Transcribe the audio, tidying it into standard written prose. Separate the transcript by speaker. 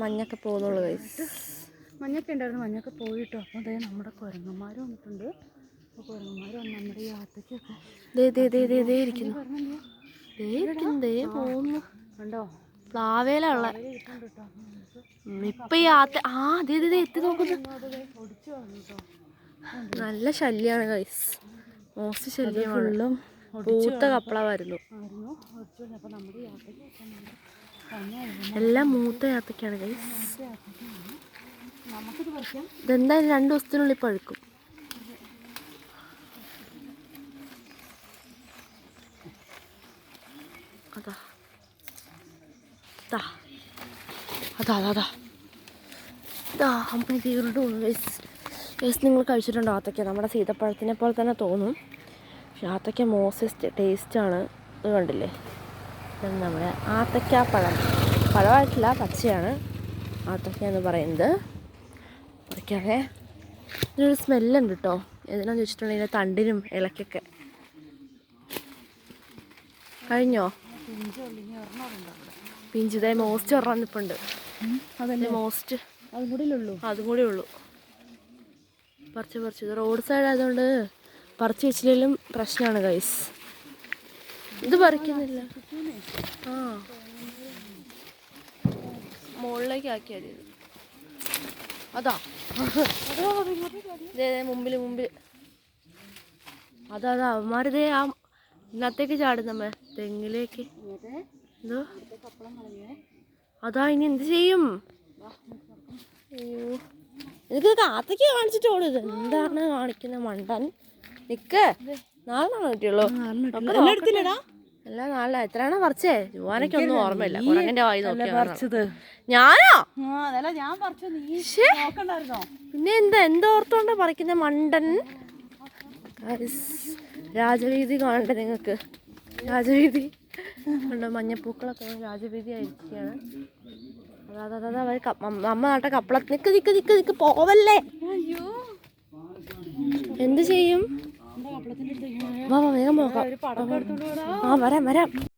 Speaker 1: മഞ്ഞൊക്കെ പോകുന്നുള്ളൂ ഗൈസ്.
Speaker 2: മഞ്ഞൊക്കെ ഉണ്ടായിരുന്നു, മഞ്ഞൊക്കെ പോയിട്ടോ. അപ്പോൾ അതേ നമ്മുടെ കുരങ്ങന്മാർ വന്നിട്ടുണ്ട്. അപ്പോൾ കുരങ്ങന്മാർ വന്ന് നമ്മുടെ ഈ യാത്രയ്ക്കൊക്കെ
Speaker 1: ഇരിക്കുന്നു. പോകുന്നു
Speaker 2: കണ്ടോ,
Speaker 1: പ്ലാവേലുള്ള ഇപ്പൊ ഈ എത്തി നോക്കുന്നു. നല്ല ശല്യാണ് ഗൈസ്, മോശം ശല്യമാണ്. പൂത്ത കപ്പളമായിരുന്നു. എല്ലാം മൂത്ത യാത്രക്കാണ് ഗൈസ്. ഇതെന്തായാലും 2 ദിവസത്തിനുള്ളിൽ പഴുക്കും. അതാ അതാ അതാ ഇതാ അമ്മ തീർന്നു ഗൈസ്. നിങ്ങൾ കഴിച്ചിട്ടുണ്ടോ ആത്തക്ക? നമ്മുടെ സീതപ്പഴത്തിനെ പോലെ തന്നെ തോന്നും, പക്ഷെ ആത്തക്ക മോശം ടേസ്റ്റാണ്. ഇത് കണ്ടില്ലേ, ഇതാണ് നമ്മുടെ ആത്തക്കാപ്പഴം. പഴമായിട്ടില്ല, പച്ചയാണ് ആത്തക്ക എന്ന് പറയുന്നത്. പറിക്കാതെ ഇതിനൊരു സ്മെല്ലുണ്ട് കേട്ടോ. എന്തിനാന്ന് ചോദിച്ചിട്ടുണ്ടെങ്കിൽ തണ്ടിനും ഇലക്കൊക്കെ. കഴിഞ്ഞോ പിഞ്ചിതേ മോസ്റ്റ് പറഞ്ഞിപ്പുണ്ട്. അതല്ലേ മോസ്റ്റ്, അതും കൂടി ഉള്ളൂ. പറിച്ച് ഇത് റോഡ് സൈഡ് ആയതുകൊണ്ട് പറിച്ച് വെച്ചില്ലെങ്കിലും പ്രശ്നമാണ് ഗൈസ്. ഇത് പറിക്കുന്നില്ല. മുകളിലേക്ക് ആക്കിയാൽ അതാ മുമ്പിൽ അതാ അവന്മാരിതേ ഇതിനകത്തേക്ക് ചാടുന്നമ്മ തെങ്ങിലേക്ക്. എന്തോ അതാ, ഇനി എന്ത് ചെയ്യും? അയ്യോ, എനിക്ക് കാത്തക്ക് കാണിച്ചിട്ട് ഓടുത്. എന്താണ് കാണിക്കുന്ന മണ്ടൻ? നിക്ക്, 4 കിട്ടിയുള്ളൂ. എല്ലാം 4. എത്രയാണോ പറിച്ചേ? ജുവാനൊക്കെ ഒന്നും ഓർമ്മയില്ല. കുരങ്ങന്റെ വായി നോക്കിയത് ഞാനോ? പിന്നെ എന്തോർത്തോണ്ടാ പറിക്കുന്ന മണ്ടൻ? രാജവീതി കാണണ്ടേ നിങ്ങൾക്ക്? രാജവീതി കണ്ടോ, മഞ്ഞപ്പൂക്കളൊക്കെ രാജവീതി ആയിരിക്കുകയാണ്. അമ്മ നാട്ടെ കപ്പള. നിക്ക് പോവല്ലേ. എന്ത് ചെയ്യും? വാ വേഗം നോക്കാം. വരാം.